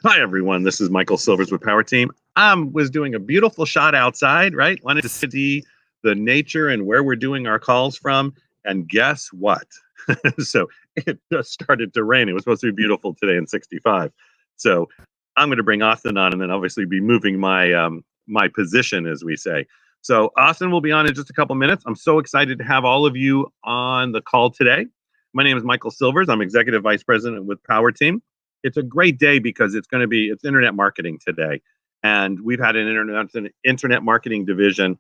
Hi, everyone. This is Michael Silvers with Power Team. I was doing a beautiful shot outside, right? Wanted to see the nature and where we're doing our calls from. And guess what? So it just started to rain. It was supposed to be beautiful today in 65. So I'm going to bring Austin on and then obviously be moving my position, as we say. So Austin will be on in just a couple minutes. I'm so excited to have all of you on the call today. My name is Michael Silvers. I'm Executive Vice President with Power Team. It's a great day because it's internet marketing today, and we've had an internet marketing division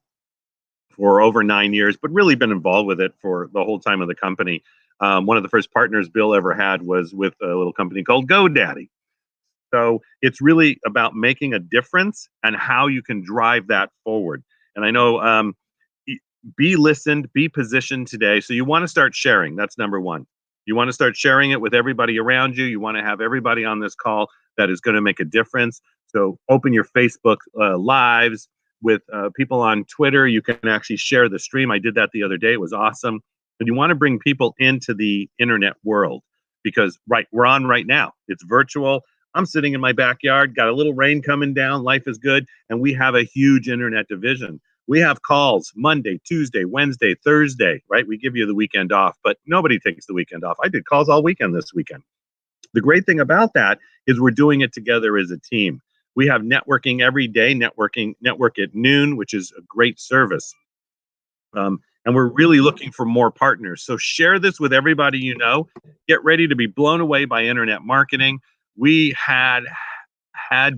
for over 9 years, but really been involved with it for the whole time of the company. One of the first partners Bill ever had was with a little company called GoDaddy. So it's really about making a difference and how you can drive that forward. And I know be listened, be positioned today. So you want to start sharing. That's number one. You want to start sharing it with everybody around you. You want to have everybody on this call that is going to make a difference. So open your Facebook lives with people on Twitter. You can actually share the stream. I did that the other day. It was awesome. But you want to bring people into the internet world because we're on right now. It's virtual. I'm sitting in my backyard, got a little rain coming down. Life is good. And we have a huge internet division. We have calls Monday, Tuesday, Wednesday, Thursday, right? We give you the weekend off, but nobody takes the weekend off. I did calls all weekend this weekend. The great thing about that is we're doing it together as a team. We have networking every day, network at noon, which is a great service. And we're really looking for more partners. So share this with everybody you know. Get ready to be blown away by internet marketing. We had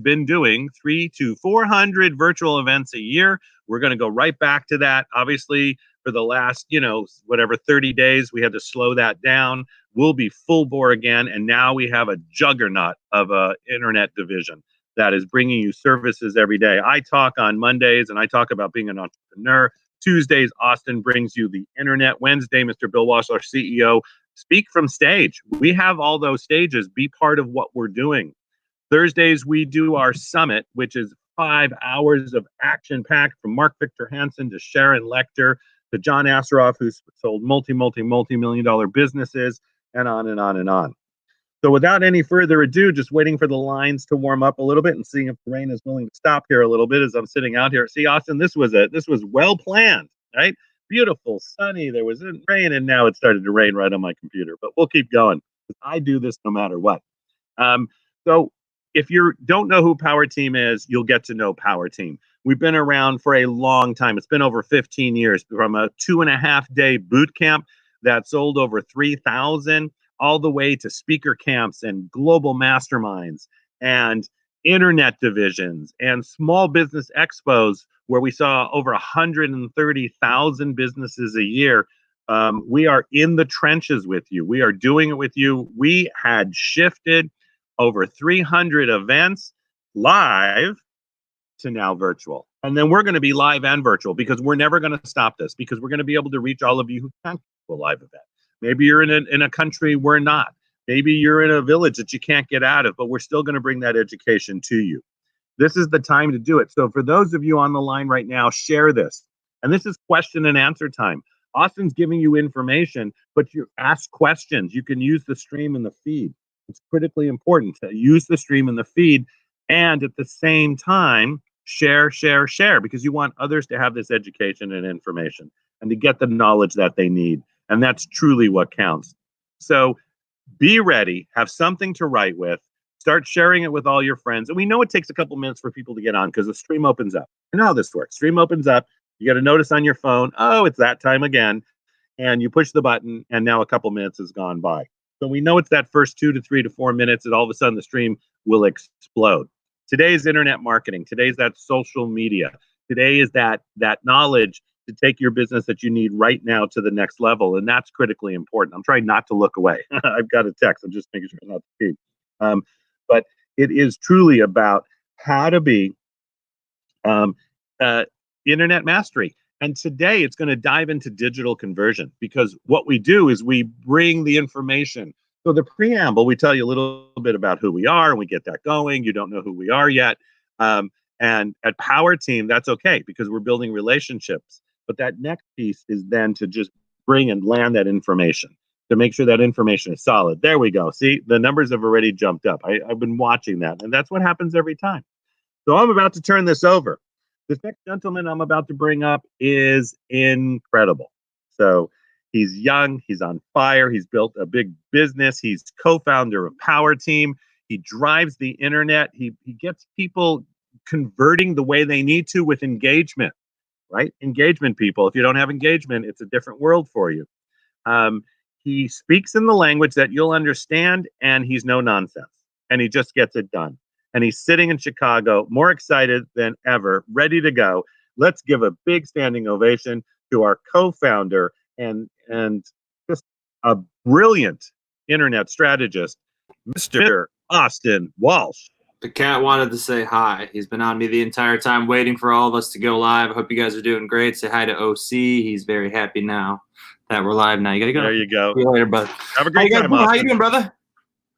been doing 300 to 400 virtual events a year. We're going to go right back to that. Obviously, for the last, 30 days, we had to slow that down. We'll be full bore again. And now we have a juggernaut of a internet division that is bringing you services every day. I talk on Mondays and I talk about being an entrepreneur. Tuesdays, Austin brings you the internet. Wednesday, Mr. Bill Walsh, our CEO, speak from stage. We have all those stages. Be part of what we're doing. Thursdays, we do our summit, which is 5 hours of action packed from Mark Victor Hansen to Sharon Lechter to John Asseroff, who's sold multi-million dollar businesses, and on and on and on. So without any further ado, just waiting for the lines to warm up a little bit and seeing if the rain is willing to stop here a little bit as I'm sitting out here. See, Austin, this was well planned, right? Beautiful, sunny. There was rain, and now it started to rain right on my computer. But we'll keep going. I do this no matter what. So if you don't know who Power Team is, you'll get to know Power Team. We've been around for a long time. It's been over 15 years, from a 2.5-day boot camp that sold over 3,000 all the way to speaker camps and global masterminds and internet divisions and small business expos where we saw over 130,000 businesses a year. We are in the trenches with you. We are doing it with you. We had shifted over 300 events live to now virtual. And then we're going to be live and virtual because we're never going to stop this, because we're going to be able to reach all of you who can't go to a live event. Maybe you're in a country we're not. Maybe you're in a village that you can't get out of, but we're still going to bring that education to you. This is the time to do it. So for those of you on the line right now, share this. And this is question and answer time. Austin's giving you information, but you ask questions. You can use the stream and the feed. It's critically important to use the stream and the feed, and at the same time, share, because you want others to have this education and information and to get the knowledge that they need. And that's truly what counts. So be ready, have something to write with, start sharing it with all your friends. And we know it takes a couple minutes for people to get on because the stream opens up. You know how this works. Stream opens up. You get a notice on your phone. Oh, it's that time again. And you push the button, and now a couple minutes has gone by. So we know it's that first 2 to 3 to 4 minutes that all of a sudden the stream will explode. Today's internet marketing. Today's that social media. Today is that knowledge to take your business that you need right now to the next level. And that's critically important. I'm trying not to look away. I've got a text. I'm just making sure not to speak. But it is truly about how to be internet mastery. And today it's going to dive into digital conversion, because what we do is we bring the information. So the preamble, we tell you a little bit about who we are and we get that going. You don't know who we are yet. And at Power Team, that's okay because we're building relationships. But that next piece is then to just bring and land that information. to make sure that information is solid. There we go. See, the numbers have already jumped up. I've been watching that, and that's what happens every time. So I'm about to turn this over. This next gentleman I'm about to bring up is incredible. So he's young, he's on fire, he's built a big business, he's co-founder of Power Team. He drives the internet. He gets people converting the way they need to with engagement, right? Engagement, people. If you don't have engagement, it's a different world for you. He speaks in the language that you'll understand, and he's no nonsense, and he just gets it done. And he's sitting in Chicago, more excited than ever, ready to go. Let's give a big standing ovation to our co-founder and just a brilliant internet strategist, Mr. Austin Walsh. The cat wanted to say hi. He's been on me the entire time waiting for all of us to go live. I hope you guys are doing great. Say hi to OC. He's very happy now that we're live now. You got to go. There you go. See you later, bud. Have a great time, Austin. How you doing, brother?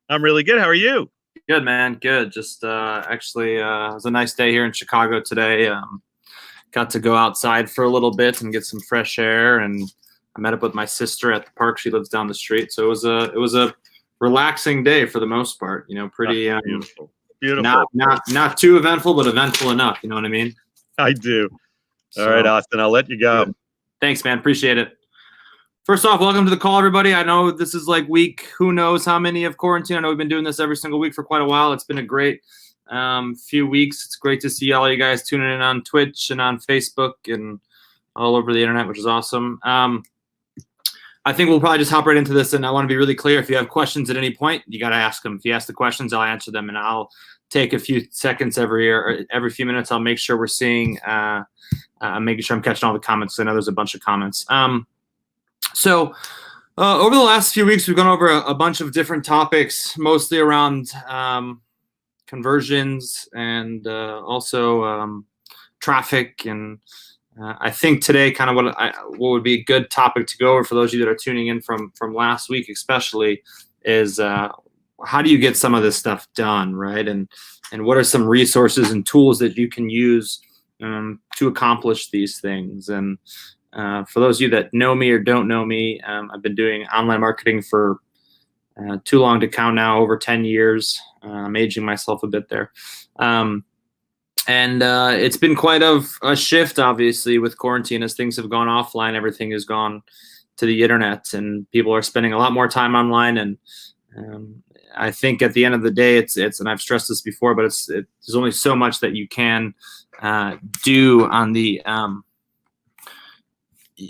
I'm really good. How are you? Good, man. Good. Just it was a nice day here in Chicago today. Got to go outside for a little bit and get some fresh air, and I met up with my sister at the park. She lives down the street, so it was a relaxing day for the most part. You know, pretty beautiful. Beautiful. Not too eventful, but eventful enough. You know what I mean? I do. All right, Austin. I'll let you go. Good. Thanks, man. Appreciate it. First off, welcome to the call, everybody. I know this is like week who knows how many of quarantine. I know we've been doing this every single week for quite a while. It's been a great few weeks. It's great to see all you guys tuning in on Twitch and on Facebook and all over the internet, which is awesome. I think we'll probably just hop right into this, and I want to be really clear. If you have questions at any point, you got to ask them. If you ask the questions, I'll answer them, and I'll take a few seconds every few minutes. I'll make sure we're seeing, making sure I'm catching all the comments. I know there's a bunch of comments. So over the last few weeks, we've gone over a bunch of different topics, mostly around conversions and also traffic. And I think today kind of what would be a good topic to go over for those of you that are tuning in from last week especially is how do you get some of this stuff done, right? And what are some resources and tools that you can use to accomplish these things? And for those of you that know me or don't know me, I've been doing online marketing for too long to count now, over 10 years. I'm aging myself a bit there. And it's been quite a shift, obviously, with quarantine. As things have gone offline, everything has gone to the internet, and people are spending a lot more time online. And I think at the end of the day, it's and I've stressed this before, but there's only so much that you can do on the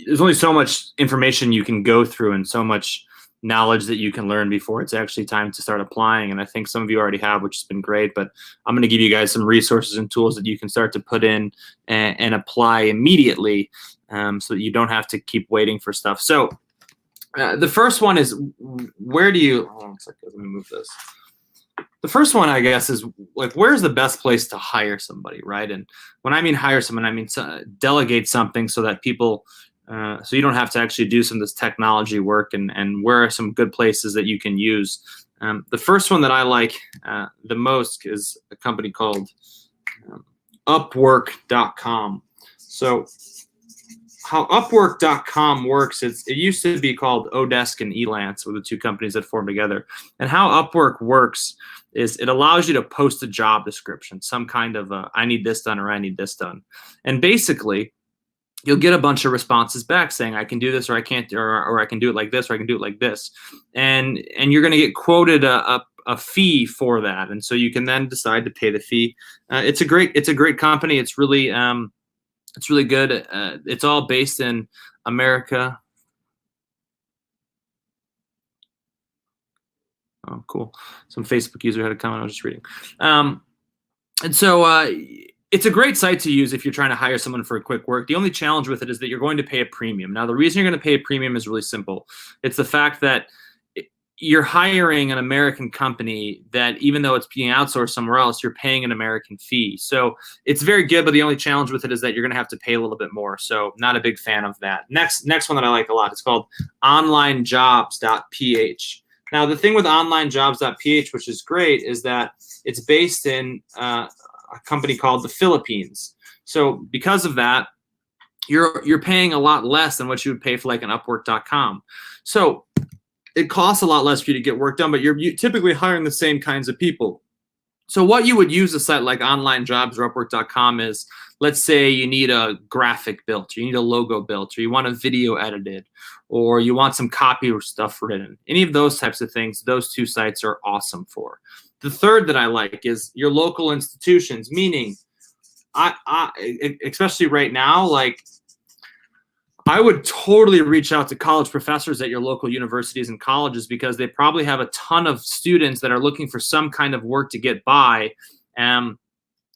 there's only so much information you can go through and so much knowledge that you can learn before it's actually time to start applying. And I think some of you already have, which has been great, but I'm going to give you guys some resources and tools that you can start to put in and apply immediately so that you don't have to keep waiting for stuff. So the first one is, where do you, hold on a second, let me move this. The first one, I guess, is like, where's the best place to hire somebody, right? And when I mean hire someone, I mean delegate something so that people, so you don't have to actually do some of this technology work, and where are some good places that you can use. The first one that I like the most is a company called Upwork.com. So how Upwork.com works, it used to be called Odesk and Elance, were the two companies that formed together. And how Upwork works is it allows you to post a job description, some kind of I need this done or I need this done. And basically, you'll get a bunch of responses back saying, I can do this, or I can't, or I can do it like this, or I can do it like this. And you're going to get quoted a fee for that. And so you can then decide to pay the fee. It's a great company. It's really good. It's all based in America. Oh, cool. Some Facebook user had a comment I was just reading. And so it's a great site to use if you're trying to hire someone for a quick work. The only challenge with it is that you're going to pay a premium. Now, the reason you're going to pay a premium is really simple. It's the fact that you're hiring an American company that, even though it's being outsourced somewhere else, you're paying an American fee. So it's very good, but the only challenge with it is that you're going to have to pay a little bit more. So not a big fan of that. Next one that I like a lot, it's called onlinejobs.ph. Now, the thing with onlinejobs.ph, which is great, is that it's based in a company called the Philippines. So because of that, you're paying a lot less than what you would pay for like an Upwork.com. So it costs a lot less for you to get work done, but you're typically hiring the same kinds of people. So what you would use a site like OnlineJobs or Upwork.com is, let's say you need a graphic built, or you need a logo built, or you want a video edited, or you want some copy or stuff written. Any of those types of things, those two sites are awesome for. The third that I like is your local institutions, meaning I especially right now, like, I would totally reach out to college professors at your local universities and colleges, because they probably have a ton of students that are looking for some kind of work to get by. And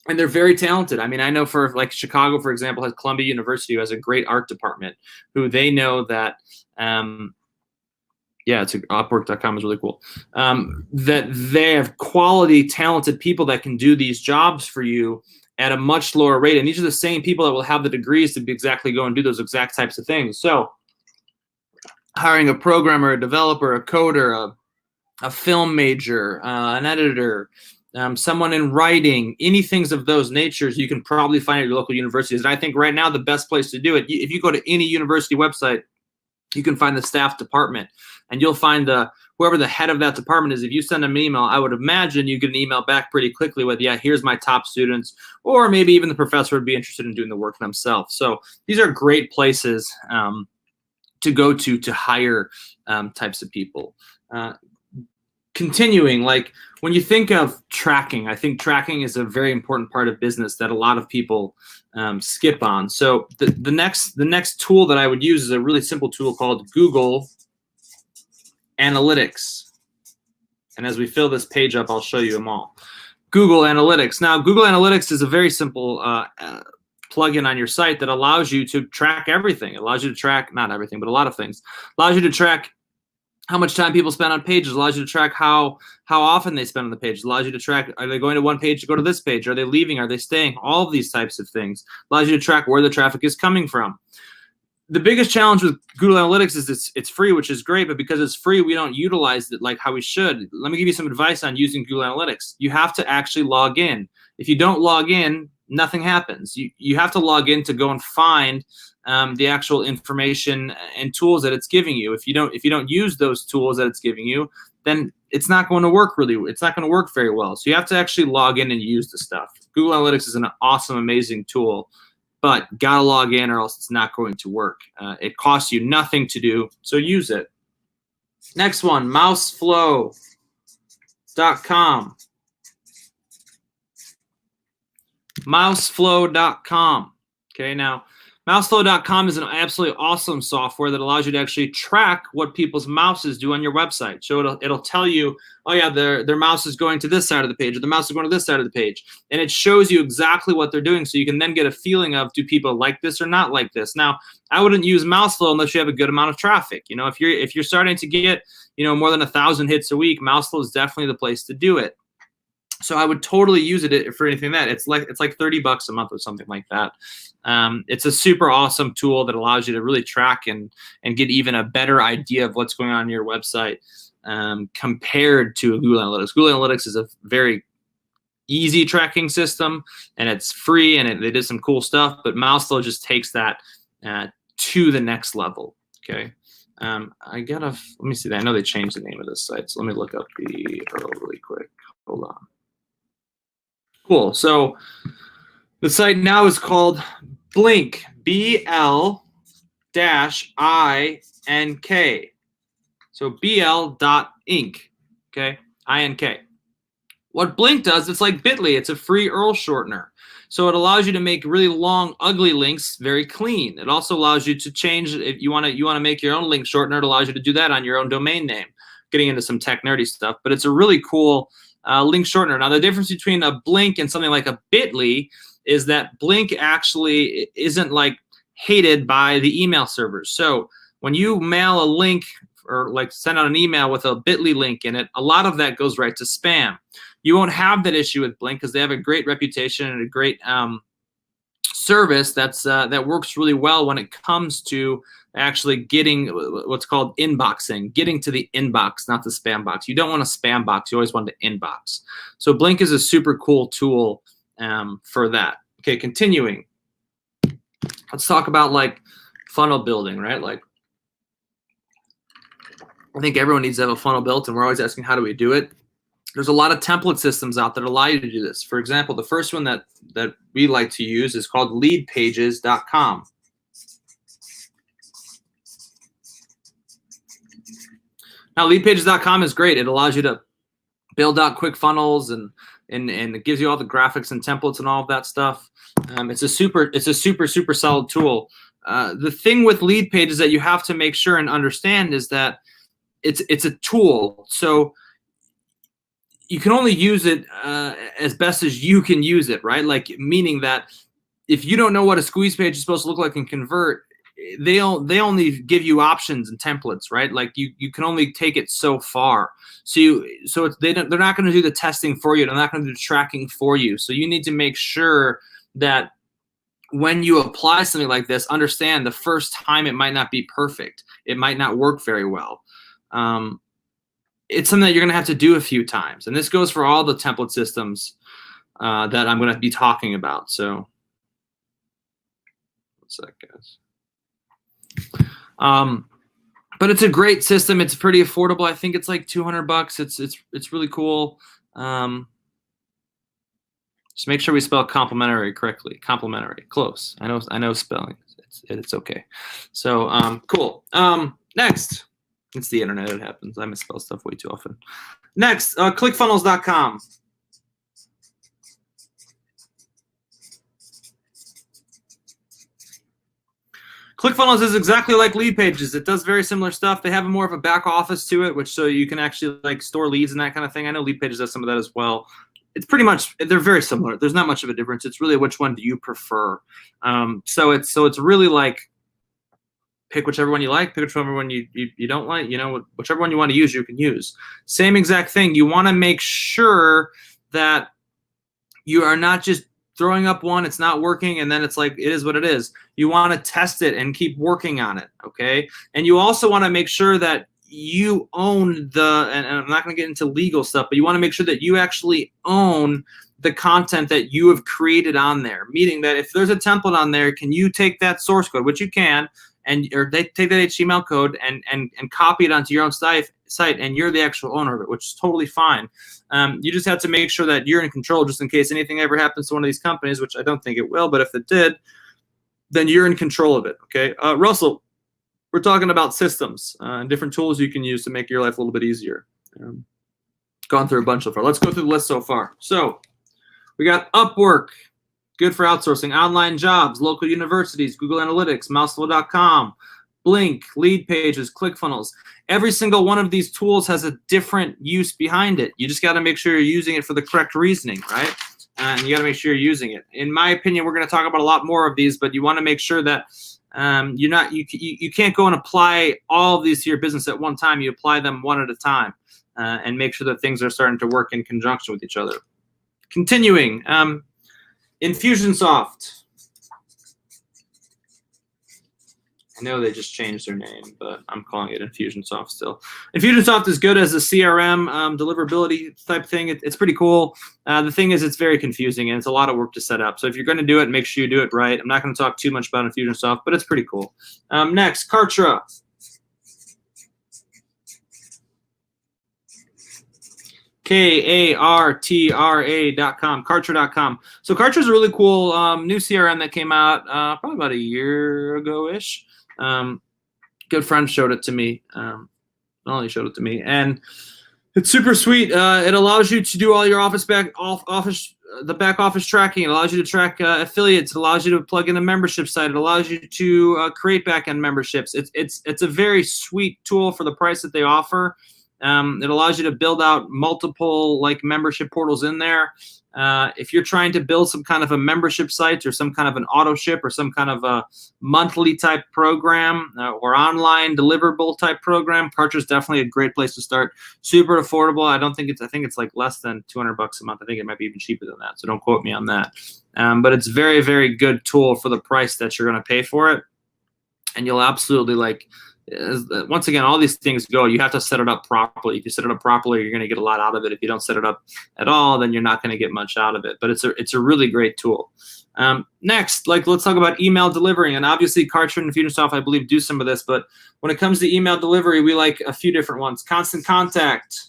they're very talented. I mean, I know for like Chicago, for example, has Columbia University, who has a great art department, who they know that, it's Upwork.com is really cool, that they have quality, talented people that can do these jobs for you at a much lower rate. And these are the same people that will have the degrees to exactly go and do those exact types of things. So hiring a programmer, a developer, a coder, a film major, an editor, someone in writing, anything of those natures, you can probably find at your local universities. And I think right now the best place to do it, if you go to any university website, you can find the staff department, and you'll find whoever the head of that department is. If you send them an email, I would imagine you get an email back pretty quickly with, yeah, here's my top students, or maybe even the professor would be interested in doing the work themselves. So these are great places to go to hire types of people. Continuing, like when you think of tracking, I think tracking is a very important part of business that a lot of people skip on. So the next tool that I would use is a really simple tool called Google Analytics. And as we fill this page up, I'll show you them all. Google Analytics. Now, Google Analytics is a very simple plugin on your site that allows you to track everything. It allows you to track, not everything, but a lot of things. Allows you to track how much time people spend on pages, allows you to track how often they spend on the page, allows you to track, are they going to one page to go to this page, are they leaving, are they staying, all of these types of things. Allows you to track where the traffic is coming from. The biggest challenge with Google Analytics is it's free, which is great, but because it's free, we don't utilize it like how we should. Let me give you some advice on using Google Analytics. You have to actually log in. If you don't log in, nothing happens. You have to log in to go and find the actual information and tools that it's giving you. If you don't use those tools that it's giving you, then it's not going to work it's not going to work very well. So you have to actually log in and use the stuff. Google Analytics is an awesome, amazing tool, but gotta log in or else it's not going to work. It costs you nothing to do, so use it. Next one, mouseflow.com. Mouseflow.com. Okay, now Mouseflow.com is an absolutely awesome software that allows you to actually track what people's mouses do on your website. So it'll tell you, oh yeah, their mouse is going to this side of the page, or the mouse is going to this side of the page. And it shows you exactly what they're doing, so you can then get a feeling of, do people like this or not like this? Now, I wouldn't use Mouseflow unless you have a good amount of traffic. You know, if you're starting to get, more than 1,000 hits a week, Mouseflow is definitely the place to do it. So I would totally use it for anything that it's like $30 a month or something like that. It's a super awesome tool that allows you to really track and get even a better idea of what's going on your website compared to Google Analytics. Google Analytics is a very easy tracking system, and it's free, and they did some cool stuff, but Mouseflow just takes that to the next level. Okay. Let me see that. I know they changed the name of this site, so let me look up the URL really quick. Hold on. Cool. So the site now is called Blink, BL-INK. So BL.ink, okay, INK. What Blink does, it's like Bitly. It's a free URL shortener. So it allows you to make really long, ugly links very clean. It also allows you to change, if you want to make your own link shortener, it allows you to do that on your own domain name. Getting into some tech nerdy stuff, but it's a really cool link shortener. Now, the difference between a Blink and something like a Bitly is that Blink actually isn't like hated by the email servers. So when you mail a link or like send out an email with a Bitly link in it, a lot of that goes right to spam. You won't have that issue with Blink because they have a great reputation and a great service that works really well when it comes to actually getting what's called inboxing, getting to the inbox, not the spam box. You don't want a spam box. You always want the inbox. So Blink is a super cool tool for that. Okay, continuing. Let's talk about like funnel building, right? Like I think everyone needs to have a funnel built, and we're always asking, how do we do it? There's a lot of template systems out that allow you to do this. For example, the first one that we like to use is called leadpages.com. Now, leadpages.com is great. It allows you to build out quick funnels and it gives you all the graphics and templates and all of that stuff. It's a super solid tool. The thing with lead pages that you have to make sure and understand is that it's a tool. So you can only use it as best as you can use it, right? Like, meaning that if you don't know what a squeeze page is supposed to look like and convert, they only give you options and templates, right? Like you can only take it so far. So they're not going to do the testing for you. They're not going to do the tracking for you. So you need to make sure that when you apply something like this, understand the first time it might not be perfect. It might not work very well. It's something that you're going to have to do a few times. And this goes for all the template systems that I'm going to be talking about. So one sec, guys. But it's a great system. It's pretty affordable. I think it's like $200. It's really cool. Just make sure we spell complimentary correctly. Complimentary, close. I know spelling. It's okay. So cool. Next, it's the internet. It happens. I misspell stuff way too often. Next, ClickFunnels.com. ClickFunnels is exactly like lead pages. It does very similar stuff. They have more of a back office to it, which so you can actually like store leads and that kind of thing. I know lead pages does some of that as well. It's pretty much, they're very similar. There's not much of a difference. It's really which one do you prefer. So it's really like pick whichever one you like, pick whichever one you don't like. You know, whichever one you want to use, you can use. Same exact thing. You want to make sure that you are not just throwing up one, it's not working, and then it's like, it is what it is. You want to test it and keep working on it, okay? And you also want to make sure that you own and I'm not going to get into legal stuff, but you want to make sure that you actually own the content that you have created on there, meaning that if there's a template on there, can you take that source code, which you can, or they take that HTML code and copy it onto your own site, and you're the actual owner of it, which is totally fine. You just have to make sure that you're in control, just in case anything ever happens to one of these companies, which I don't think it will, but if it did, then you're in control of it, okay? Russell, we're talking about systems and different tools you can use to make your life a little bit easier. Gone through a bunch so far. Let's go through the list so far. So we got Upwork, good for outsourcing, online jobs, local universities, Google Analytics, Mouseful.com, Blink, Lead Pages, ClickFunnels. Every single one of these tools has a different use behind it. You just got to make sure you're using it for the correct reasoning, right? And you got to make sure you're using it. In my opinion, we're going to talk about a lot more of these, but you want to make sure that you can't go and apply all of these to your business at one time. You apply them one at a time and make sure that things are starting to work in conjunction with each other. Continuing, Infusionsoft. I know they just changed their name, but I'm calling it Infusionsoft still. Infusionsoft is good as a CRM deliverability type thing. It's pretty cool. The thing is, it's very confusing, and it's a lot of work to set up. So if you're going to do it, make sure you do it right. I'm not going to talk too much about Infusionsoft, but it's pretty cool. Next, Kartra. Kartra.com, Kartra.com. So Kartra is a really cool new CRM that came out probably about a year ago-ish. Good friend showed it to me. Not only showed it to me, and it's super sweet. It allows you to do all your back office tracking. It allows you to track affiliates. It allows you to plug in a membership site. It allows you to create backend memberships. It's a very sweet tool for the price that they offer. It allows you to build out multiple like membership portals in there. If you're trying to build some kind of a membership site or some kind of an auto ship or some kind of a monthly type program or online deliverable type program, Kartra is definitely a great place to start. Super affordable. I think it's like less than $200 a month. I think it might be even cheaper than that. So don't quote me on that. But it's very, very good tool for the price that you're going to pay for it. And you'll absolutely once again, all these things go, you have to set it up properly. If you set it up properly, you're going to get a lot out of it. If you don't set it up at all, then you're not going to get much out of it. But it's a really great tool. Next, let's talk about email delivery. And obviously, Cartridge and Infusionsoft, I believe, do some of this. But when it comes to email delivery, we like a few different ones. Constant Contact,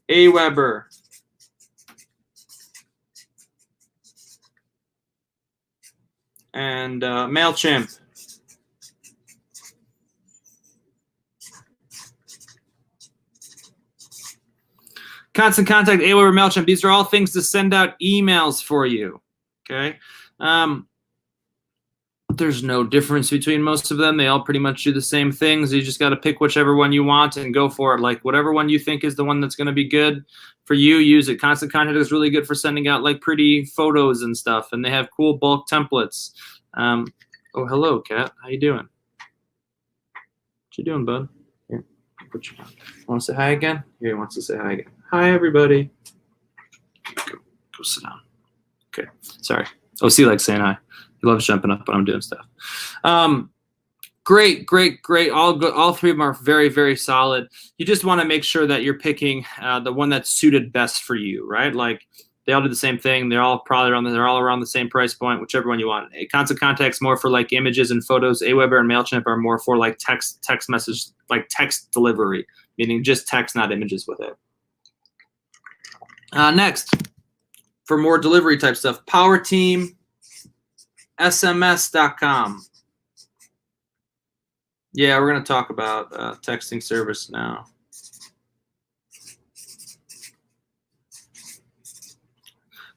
Aweber, and MailChimp. Constant Contact, Aweber, MailChimp, these are all things to send out emails for you, okay? There's no difference between most of them. They all pretty much do the same things. You just got to pick whichever one you want and go for it. Like whatever one you think is the one that's going to be good for you, use it. Constant Contact is really good for sending out like pretty photos and stuff, and they have cool bulk templates. Oh, hello, Kat. How you doing? What you doing, bud? Here, put your want to say hi again? Here, he wants to say hi again. Hi, everybody. Go sit down. Okay, sorry. OC likes saying hi. He loves jumping up when I'm doing stuff. Great. All good. All three of them are very, very solid. You just want to make sure that you're picking the one that's suited best for you, right? Like they all do the same thing. They're all they're all around the same price point, whichever one you want. Constant Contact's more for like images and photos. Aweber and MailChimp are more for like text message, like text delivery, meaning just text, not images with it. Next, for more delivery type stuff, PowerTeamSMS.com. Yeah, we're going to talk about texting service now.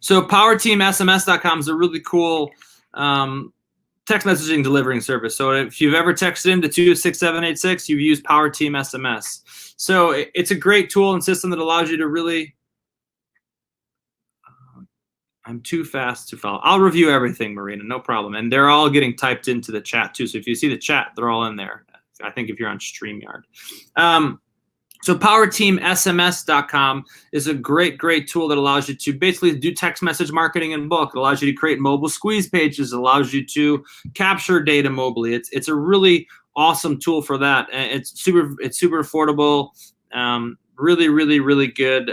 So PowerTeamSMS.com is a really cool text messaging delivering service. So if you've ever texted into 26786, you've used PowerTeam SMS. So it's a great tool and system that allows you to really I'm too fast to follow. I'll review everything, Marina, no problem. And they're all getting typed into the chat too. So if you see the chat, they're all in there. I think if you're on StreamYard. So PowerTeamSMS.com is a great tool that allows you to basically do text message marketing in bulk. It allows you to create mobile squeeze pages. It allows you to capture data mobily. It's a really awesome tool for that. It's super affordable. Really good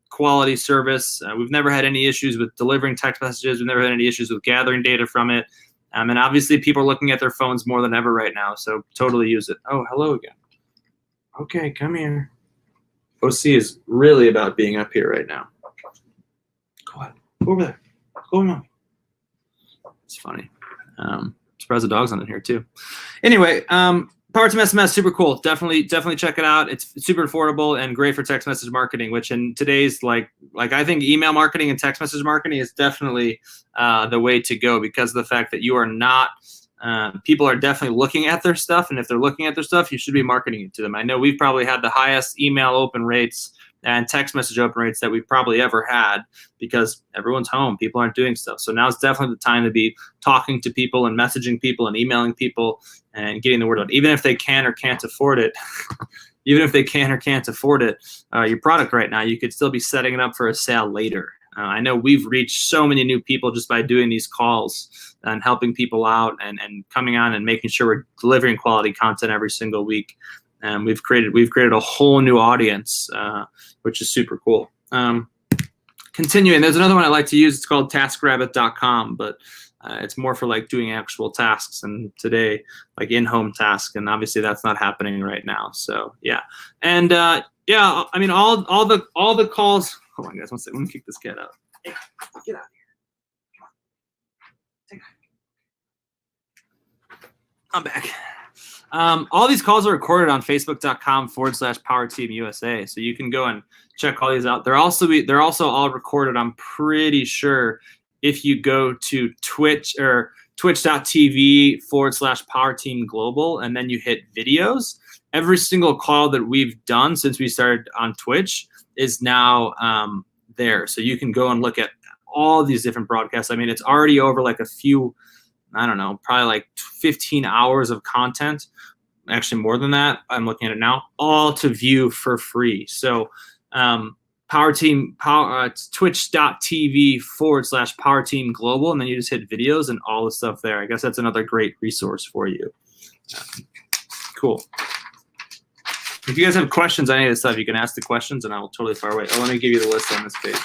quality service. We've never had any issues with delivering text messages. We've never had any issues with gathering data from it. And obviously people are looking at their phones more than ever right now. So totally use it. Oh, hello again. Okay, come here. OC is really about being up here right now. Go ahead. Go over there. Go on. It's funny. Surprised the dog's on in here too. Anyway, PowerTeam SMS, super cool. Definitely check it out. It's super affordable and great for text message marketing, which in today's like I think email marketing and text message marketing is definitely the way to go because of the fact that you are not people are definitely looking at their stuff, and if they're looking at their stuff, you should be marketing it to them. I know we've probably had the highest email open rates and text message open rates that we've probably ever had because everyone's home. People aren't doing stuff. So now it's definitely the time to be talking to people and messaging people and emailing people and getting the word out. Even if they can or can't afford it, your product right now, you could still be setting it up for a sale later. I know we've reached so many new people just by doing these calls and helping people out and coming on and making sure we're delivering quality content every single week. And we've created a whole new audience, which is super cool. Continuing, there's another one I like to use. It's called TaskRabbit.com, but it's more for like doing actual tasks. And today, like in-home tasks, and obviously that's not happening right now. So yeah, and yeah, I mean all the calls. Hold on, guys, one second. Let me kick this cat out. Hey, get out of here. Come on. Take it. I'm back. All these calls are recorded on Facebook.com/PowerTeamUSA, so you can go and check all these out. They're also all recorded. I'm pretty sure if you go to Twitch or twitch.tv/PowerTeamGlobal and then you hit videos, every single call that we've done since we started on Twitch is now there. So you can go and look at all these different broadcasts. I mean, it's already over like a few, I don't know, probably like 15 hours of content. Actually more than that. I'm looking at it now, all to view for free. So it's twitch.tv/PowerTeamGlobal, and then you just hit videos and all the stuff there. I guess that's another great resource for you. Cool. If you guys have questions on any of this stuff, you can ask the questions, and I will totally fire away. Oh, let me give you the list on this page.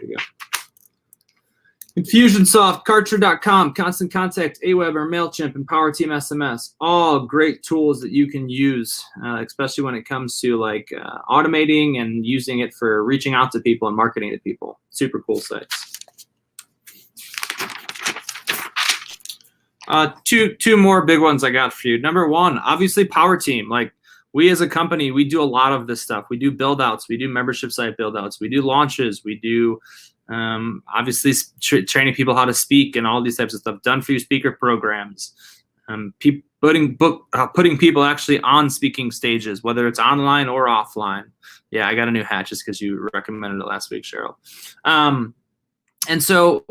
Here you go. Infusionsoft, Kartra.com, Constant Contact, Aweber, MailChimp, and PowerTeam SMS. All great tools that you can use, especially when it comes to like automating and using it for reaching out to people and marketing to people. Super cool sites. Two more big ones I got for you. Number one, obviously PowerTeam. Like we as a company, we do a lot of this stuff. We do build outs, we do membership site build outs, we do launches, we do obviously training people how to speak and all these types of stuff. Done for you speaker programs, putting people actually on speaking stages, whether it's online or offline. Yeah, I got a new hat just because you recommended it last week, Cheryl. And so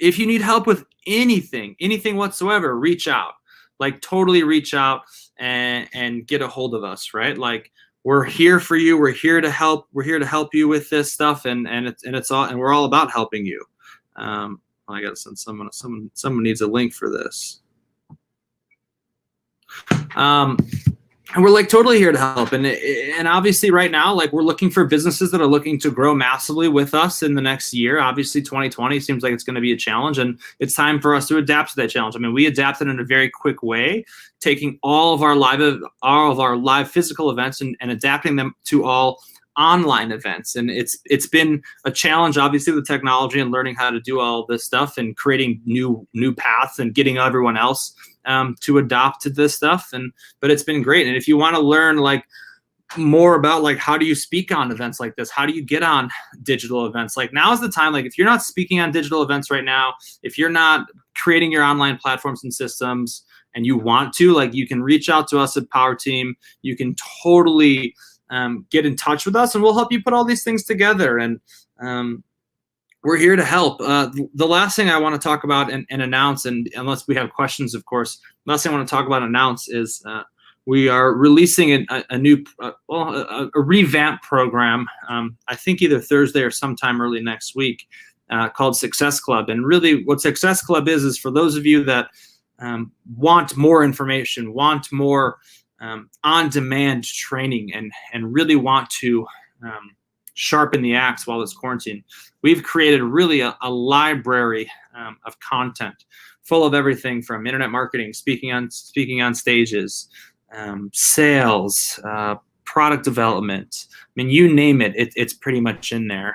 if you need help with anything whatsoever, reach out. Like totally reach out and get a hold of us, right? Like we're here for you. We're here to help. We're here to help you with this stuff, and we're all about helping you. I gotta send someone needs a link for this. And we're like totally here to help. And obviously right now, like we're looking for businesses that are looking to grow massively with us in the next year. Obviously 2020 seems like it's going to be a challenge, and it's time for us to adapt to that challenge. I mean, we adapted in a very quick way, taking all of our live physical events and adapting them to all online events. And it's been a challenge, obviously, with technology and learning how to do all this stuff and creating new paths and getting everyone else to adopt to this stuff. But it's been great. And if you want to learn like more about like how do you speak on events like this, how do you get on digital events, like now is the time. Like if you're not speaking on digital events right now, if you're not creating your online platforms and systems and you want to, like you can reach out to us at PowerTeam. You can totally get in touch with us and we'll help you put all these things together. And we're here to help. The last thing I want to talk about and announce, and unless we have questions, of course, the last thing I want to talk about and announce is we are releasing a new, a revamped program, I think either Thursday or sometime early next week, called Success Club. And really what Success Club is for those of you that want more information, want more on-demand training, and really want to sharpen the axe while it's quarantine. We've created really a library of content full of everything from internet marketing, speaking on stages, sales, product development. I mean, you name it, it's pretty much in there.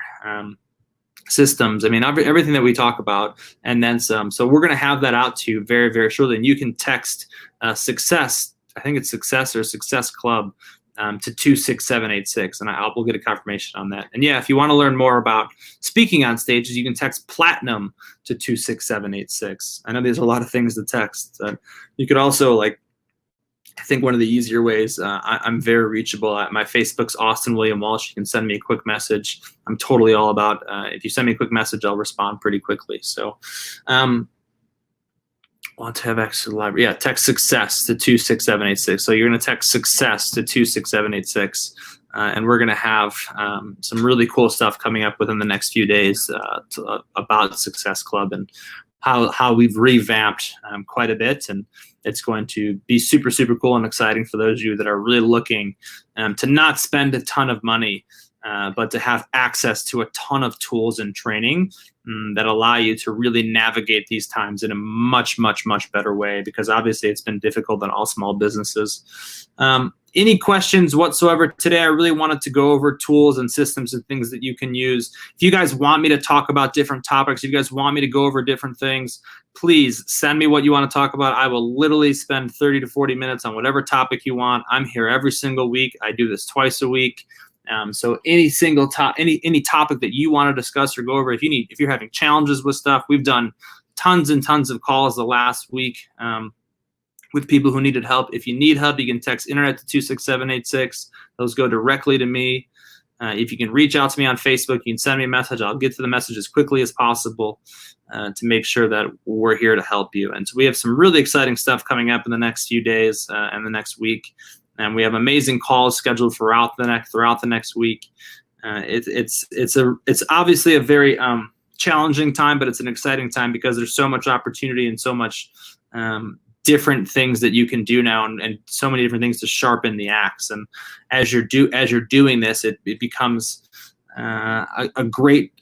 Systems. I mean, everything that we talk about and then some. So we're going to have that out to you very, very shortly. And you can text success. I think it's Success or Success Club to 26786, and we'll get a confirmation on that. And yeah, if you want to learn more about speaking on stages, you can text Platinum to 26786. I know there's a lot of things to text. You could also, like, I think one of the easier ways, I'm very reachable. My Facebook's Austin William Walsh. You can send me a quick message. I'm totally all about, if you send me a quick message, I'll respond pretty quickly. So, want to have access to the library. Yeah, text success to 26786. So you're going to text success to 26786, and we're going to have some really cool stuff coming up within the next few days about Success Club and how we've revamped quite a bit. And it's going to be super, super cool and exciting for those of you that are really looking to not spend a ton of money, but to have access to a ton of tools and training that allow you to really navigate these times in a much, much, much better way, because obviously it's been difficult on all small businesses. Any questions whatsoever today? I really wanted to go over tools and systems and things that you can use. If you guys want me to talk about different topics, if you guys want me to go over different things, please send me what you want to talk about. I will literally spend 30 to 40 minutes on whatever topic you want. I'm here every single week. I do this twice a week. So any topic that you want to discuss or go over, if you're having challenges with stuff, we've done tons and tons of calls the last week with people who needed help. If you need help, you can text internet to 26786. Those go directly to me. If you can reach out to me on Facebook, you can send me a message. I'll get to the message as quickly as possible to make sure that we're here to help you. And so we have some really exciting stuff coming up in the next few days and the next week. And we have amazing calls scheduled throughout the next week. It's obviously a very challenging time, but it's an exciting time because there's so much opportunity and so much different things that you can do now, and so many different things to sharpen the axe. And as you're doing this, it becomes a great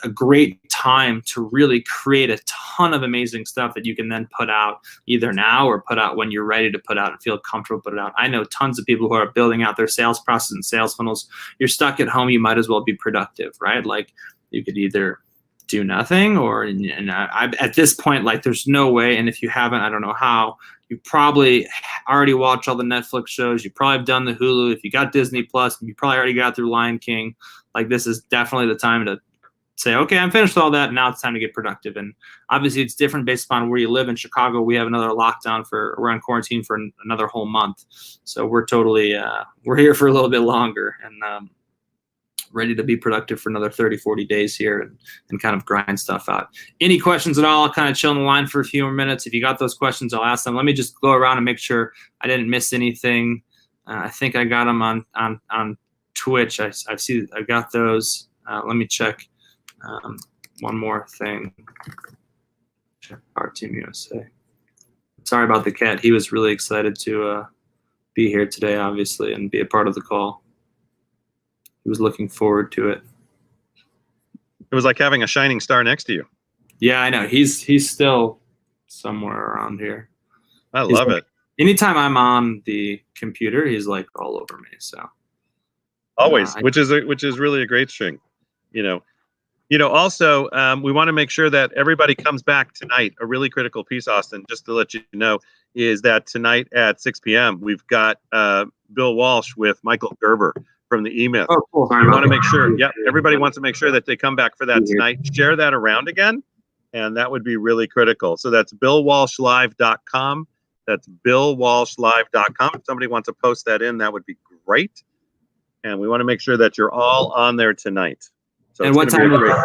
time to really create a ton of amazing stuff that you can then put out either now or put out when you're ready to put out and feel comfortable put it out. I know tons of people who are building out their sales process and sales funnels. You're stuck at home, you might as well be productive, right? Like you could either do nothing or, and I at this point, like there's no way. And if you haven't, I don't know how. You probably already watched all the Netflix shows. You probably have done the Hulu. If you got Disney Plus, you probably already got through Lion King. Like this is definitely the time to say, okay, I'm finished with all that. Now it's time to get productive. And obviously it's different based upon where you live. In Chicago, we have another lockdown we're on quarantine for another whole month. So we're totally, we're here for a little bit longer and ready to be productive for another 30, 40 days here and kind of grind stuff out. Any questions at all? I'll kind of chill in the line for a few more minutes. If you got those questions, I'll ask them. Let me just go around and make sure I didn't miss anything. I think I got them on Twitch. I got those. Let me check one more thing. Check our Team USA. Sorry about the cat. He was really excited to be here today, obviously, and be a part of the call. He was looking forward to it. It was like having a shining star next to you. Yeah, I know. He's still somewhere around here. I love it. Anytime I'm on the computer, he's like all over me. So always, which is really a great thing. Also, we want to make sure that everybody comes back tonight. A really critical piece, Austin, just to let you know, is that tonight at 6 p.m. we've got Bill Walsh with Michael Gerber from the E-Myth. Oh, cool. We want to make sure, everybody wants to make sure that they come back for that tonight. Share that around again, and that would be really critical. So that's BillWalshLive.com. That's BillWalshLive.com. If somebody wants to post that in, that would be great. And we want to make sure that you're all on there tonight. So and what time is it?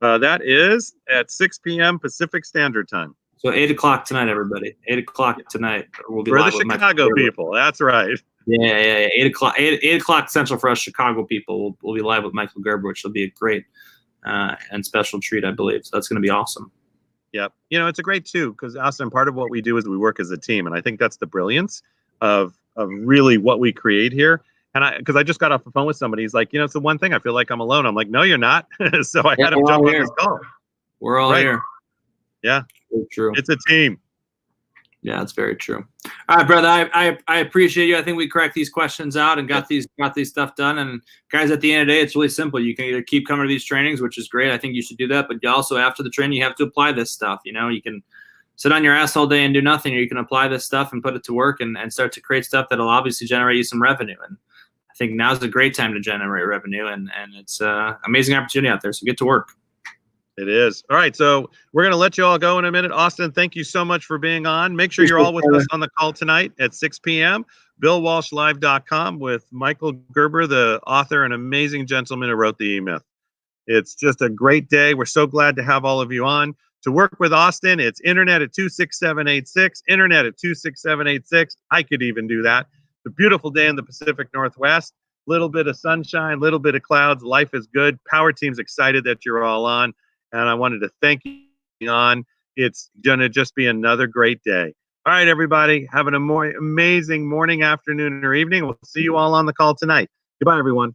That is at 6 p.m. Pacific Standard Time. So 8 o'clock tonight, everybody. 8 o'clock tonight. We'll be for live the with Chicago people. That's right. Yeah. 8 o'clock. 8 o'clock Central for us Chicago people. We'll be live with Michael Gerber, which will be a great and special treat, I believe. So that's going to be awesome. Yep. It's a great too, because Austin, part of what we do is we work as a team, and I think that's the brilliance of really what we create here. And because I just got off the phone with somebody, he's like, it's the one thing I feel like I'm alone. I'm like, no, you're not. So I had him jump on this call. We're all here. Yeah. Very true. It's a team. Yeah, it's very true. All right, brother. I appreciate you. I think we cracked these questions out and got these stuff done. And guys, at the end of the day, it's really simple. You can either keep coming to these trainings, which is great. I think you should do that. But you also, after the training, you have to apply this stuff. You can sit on your ass all day and do nothing, or you can apply this stuff and put it to work and start to create stuff that'll obviously generate you some revenue. And I think now's a great time to generate revenue, and it's an amazing opportunity out there. So get to work. It is. All right. So we're going to let you all go in a minute. Austin, thank you so much for being on. Make sure you're all with us on the call tonight at 6 p.m. BillWalshLive.com with Michael Gerber, the author and amazing gentleman who wrote the E-Myth. It's just a great day. We're so glad to have all of you on. To work with Austin, it's internet at 26786, internet at 26786. I could even do that. It's a beautiful day in the Pacific Northwest. Little bit of sunshine, little bit of clouds. Life is good. Power Team's excited that you're all on. And I wanted to thank you on. It's going to just be another great day. All right, everybody. Have an amazing morning, afternoon, or evening. We'll see you all on the call tonight. Goodbye, everyone.